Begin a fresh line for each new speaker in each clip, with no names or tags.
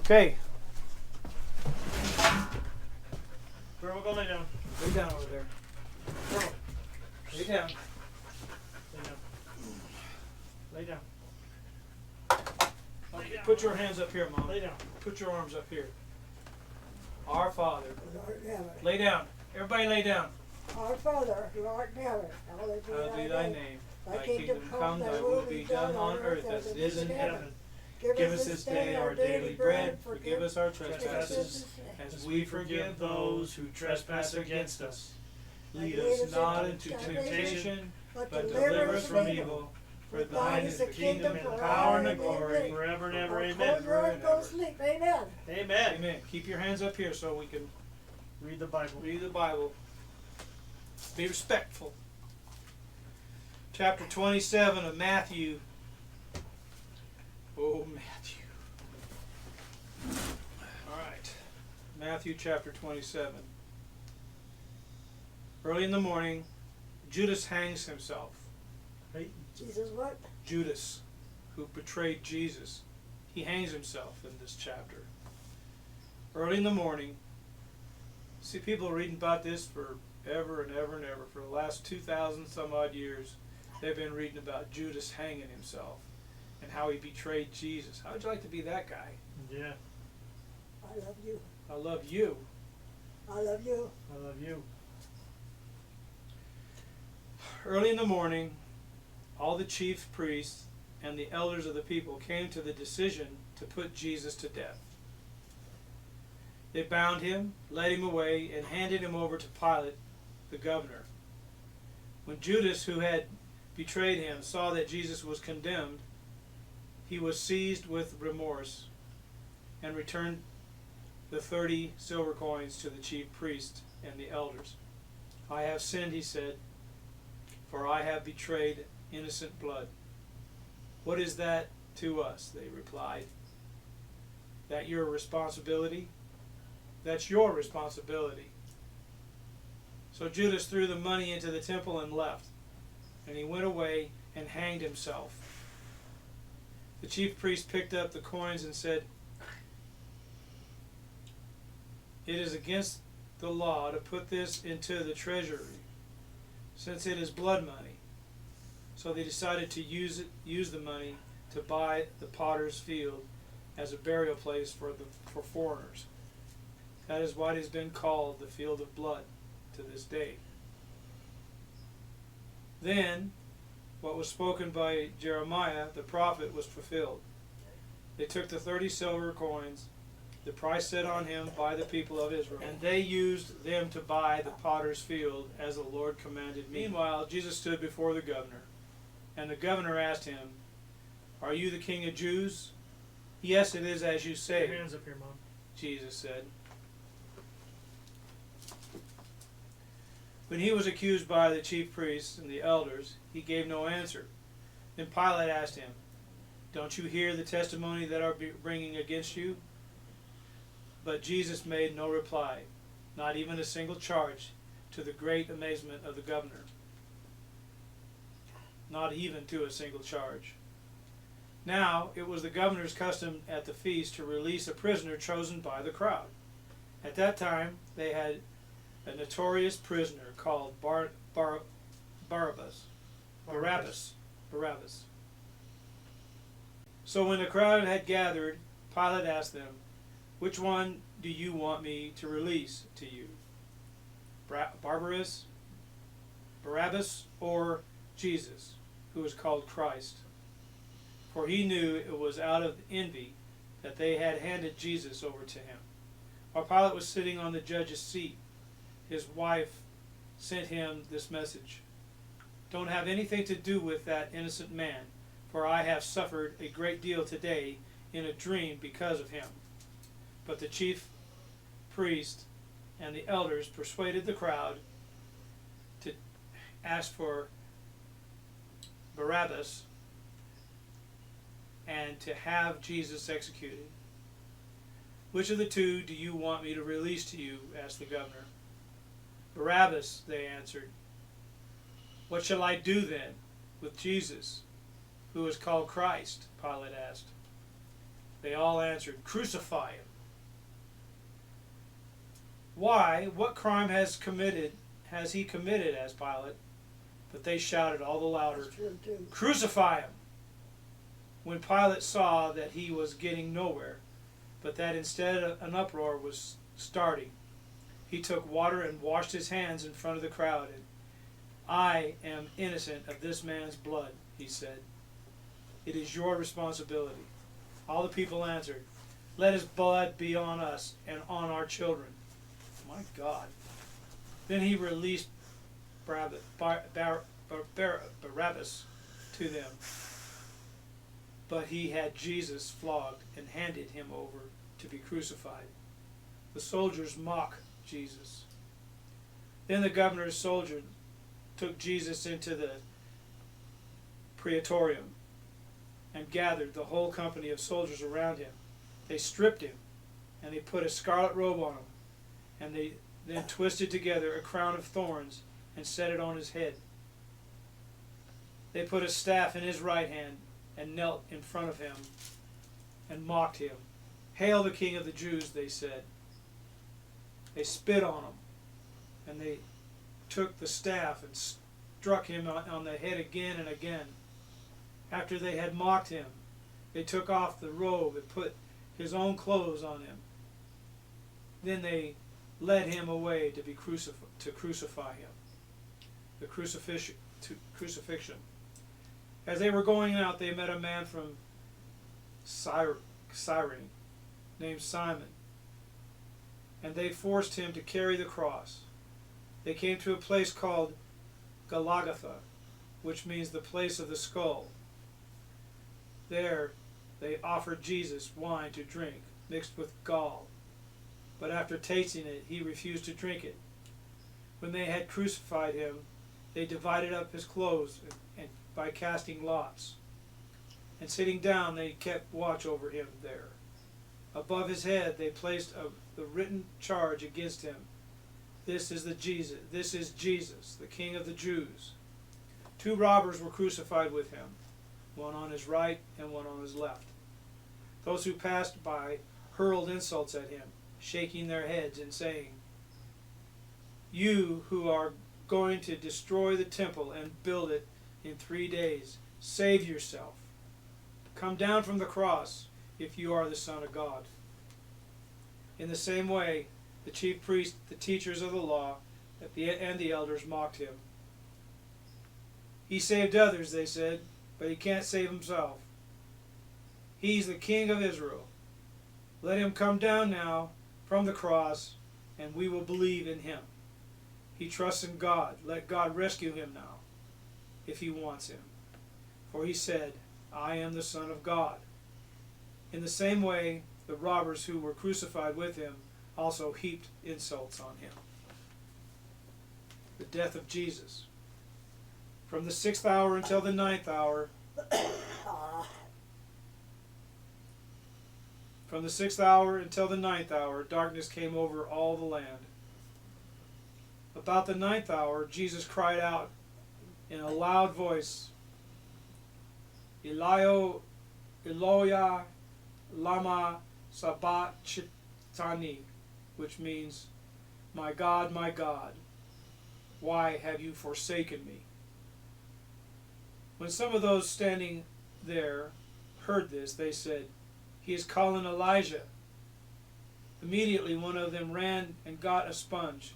Okay.
Girl, go lay down.
Lay down over there.
Girl,
Lay down.
lay down. Lay down.
Okay, put your hands up here, Mom.
Lay down.
Put your arms up here. Our Father.
Who art in heaven.
Lay down. Everybody lay down.
Our Father, who art in heaven, hallowed
Hallowed be thy name.
Thy
Thy kingdom come, thy will be done on earth as it is in heaven. Give us this day our daily bread. Forgive us our trespasses, as we forgive those who trespass against us. Lead us not into temptation, but deliver us from evil. For thine is the kingdom, and the power, and the glory,
forever and ever.
Close
Amen.
your eyes and go to sleep. Amen.
Amen.
Amen. Keep your hands up here so we can
Read the Bible.
read the Bible. Be respectful. Chapter 27 of Matthew. Oh, Matthew. All right. Matthew chapter 27. Early in the morning, Judas hangs himself.
Jesus what?
Judas, who betrayed Jesus, he hangs himself in this chapter. Early in the morning. See, people reading about this for ever and ever and ever. For the last 2,000 some odd years, they've been reading about Judas hanging himself and how he betrayed Jesus. How would you like to be that guy?
Yeah.
I love you.
I love you.
I love you.
I love you.
Early in the morning, all the chief priests and the elders of the people came to the decision to put Jesus to death. They bound him, led him away, and handed him over to Pilate, the governor. When Judas, who had betrayed him, saw that Jesus was condemned, he was seized with remorse and returned the 30 silver coins to the chief priest and the elders. I have sinned, he said, for I have betrayed innocent blood. What is that to us? They replied. That your responsibility? That's your responsibility. So Judas threw the money into the temple and left, and he went away and hanged himself. The chief priest picked up the coins and said, "It is against the law to put this into the treasury, since it is blood money." So they decided to use the money to buy the potter's field as a burial place for foreigners. That is what has been called the field of blood to this day. Then, what was spoken by Jeremiah the prophet was fulfilled. They took the 30 silver coins, the price set on him by the people of Israel, and they used them to buy the potter's field as the Lord commanded me. Meanwhile, Jesus stood before the governor, and the governor asked him, "Are you the king of Jews?" "Yes, it is as you
Put
say,"
your hands up here, Mom.
Jesus said. When he was accused by the chief priests and the elders, he gave no answer. Then Pilate asked him, "Don't you hear the testimony that are bringing against you?" But Jesus made no reply, not even a single charge, to the great amazement of the governor. Not even to a single charge. Now it was the governor's custom at the feast to release a prisoner chosen by the crowd. At that time they had a notorious prisoner called Barabbas. So when the crowd had gathered, Pilate asked them, "Which one do you want me to release to you? Barabbas or Jesus, who is called Christ?" For he knew it was out of envy that they had handed Jesus over to him. While Pilate was sitting on the judge's seat, his wife sent him this message: "Don't have anything to do with that innocent man, for I have suffered a great deal today in a dream because of him." But the chief priest and the elders persuaded the crowd to ask for Barabbas and to have Jesus executed. "Which of the two do you want me to release to you?" asked the governor. "Barabbas," they answered. "What shall I do then with Jesus, who is called Christ?" Pilate asked. They all answered, "Crucify him." "Why? What crime has he committed?" asked Pilate. But they shouted all the louder,
That's true too.
"Crucify him!" When Pilate saw that he was getting nowhere, but that instead an uproar was starting, he took water and washed his hands in front of the crowd. And, "I am innocent of this man's blood," he said. "It is your responsibility." All the people answered, "Let his blood be on us and on our children." My God. Then he released Barabbas to them. But he had Jesus flogged and handed him over to be crucified. The soldiers mock Jesus. Then the governor's soldier took Jesus into the praetorium and gathered the whole company of soldiers around him. They stripped him, and they put a scarlet robe on him, and they then twisted together a crown of thorns and set it on his head. They put a staff in his right hand and knelt in front of him and mocked him. "Hail the King of the Jews," they said. They spit on him, and they took the staff and struck him on the head again and again. After they had mocked him, they took off the robe and put his own clothes on him. Then they led him away to crucify him. The crucifixion. As they were going out, they met a man from Cyrene named Simon, and they forced him to carry the cross. They came to a place called Golgotha, which means the place of the skull. There they offered Jesus wine to drink, mixed with gall, but after tasting it, he refused to drink it. When they had crucified him, they divided up his clothes and by casting lots. And sitting down, they kept watch over him there. Above his head, they placed the written charge against him. This is Jesus, the King of the Jews." 2 robbers were crucified with him, one on his right and one on his left. Those who passed by hurled insults at him, shaking their heads and saying, "You who are going to destroy the temple and build it in 3 days, save yourself. Come down from the cross if you are the Son of God." In the same way, the chief priests, the teachers of the law, and the elders mocked him. "He saved others," they said, "but he can't save himself. He's the King of Israel. Let him come down now from the cross, and we will believe in him. He trusts in God. Let God rescue him now, if he wants him. For he said, 'I am the Son of God.'" In the same way, the robbers who were crucified with him also heaped insults on him. The death of Jesus. From the 6th hour until the 9th hour, from the 6th hour until the 9th hour, darkness came over all the land. About the 9th hour, Jesus cried out in a loud voice, "Eloi, Eloi, lama bachthani," which means, my God, why have you forsaken me?" When some of those standing there heard this, they said, "He is calling Elijah." Immediately one of them ran and got a sponge.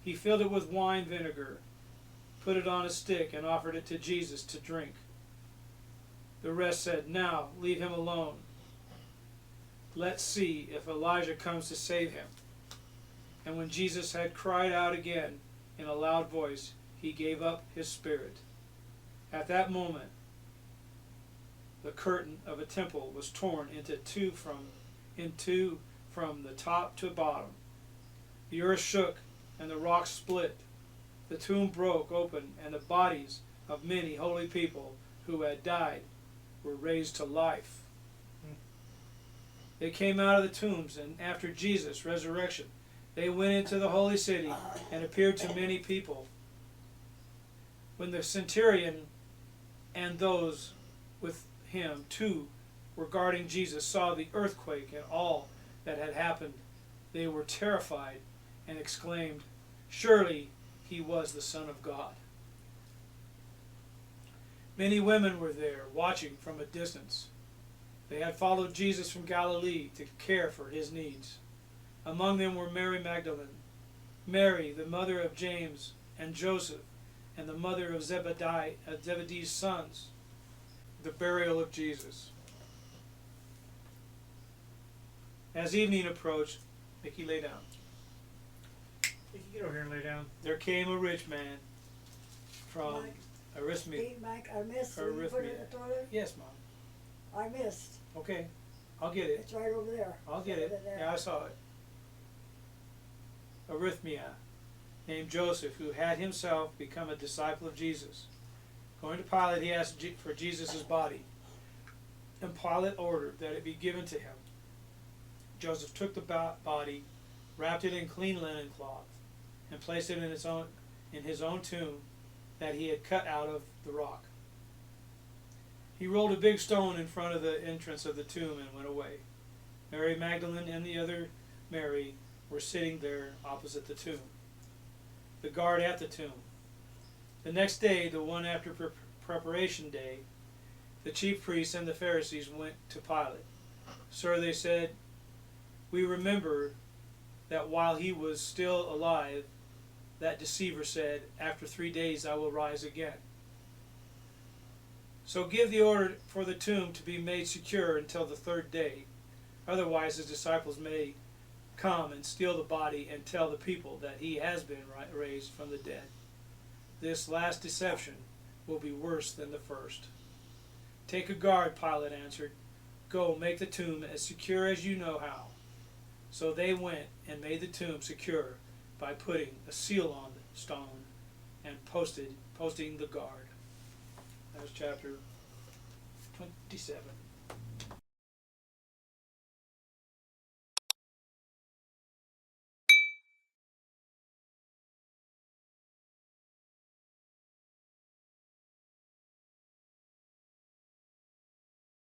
He filled it with wine vinegar, put it on a stick, and offered it to Jesus to drink. The rest said, "Now, leave him alone. Let's see if Elijah comes to save him." And when Jesus had cried out again in a loud voice, he gave up his spirit. At that moment, the curtain of a temple was torn into two from the top to bottom. The earth shook and the rocks split. The tomb broke open, and the bodies of many holy people who had died were raised to life. They came out of the tombs, and after Jesus' resurrection, they went into the holy city and appeared to many people. When the centurion and those with him, 2 were guarding Jesus saw the earthquake and all that had happened, they were terrified and exclaimed, "Surely he was the Son of God." Many women were there, watching from a distance. They had followed Jesus from Galilee to care for his needs. Among them were Mary Magdalene, Mary, the mother of James and Joseph, and the mother of Zebedee's sons. The burial of Jesus. As evening approached, Mickey lay down.
You can get over here and lay down.
There came a rich man from
Mike.
Arithmetic.
Hey, Mike, I missed. Will you put it in the toilet?
Yes, Mom.
I missed.
Okay, I'll get it.
It's right over there.
I'll get it. Yeah, I saw it. Arithmia, named Joseph, who had himself become a disciple of Jesus. Going to Pilate, he asked for Jesus' body, and Pilate ordered that it be given to him. Joseph took the body, wrapped it in clean linen cloth, and placed it in his own tomb that he had cut out of the rock. He rolled a big stone in front of the entrance of the tomb and went away. Mary Magdalene and the other Mary were sitting there opposite the tomb. The guard at the tomb. The next day, the one after preparation day, the chief priests and the Pharisees went to Pilate. "Sir," they said, "we remember that while he was still alive, that deceiver said, 'After 3 days I will rise again.' So give the order for the tomb to be made secure until the 3rd day. Otherwise his disciples may come and steal the body and tell the people that he has been raised from the dead. This last deception will be worse than the first." "Take a guard," Pilate answered. "Go, make the tomb as secure as you know how." So they went and made the tomb secure by putting a seal on the stone and posting the guard. That was chapter 27.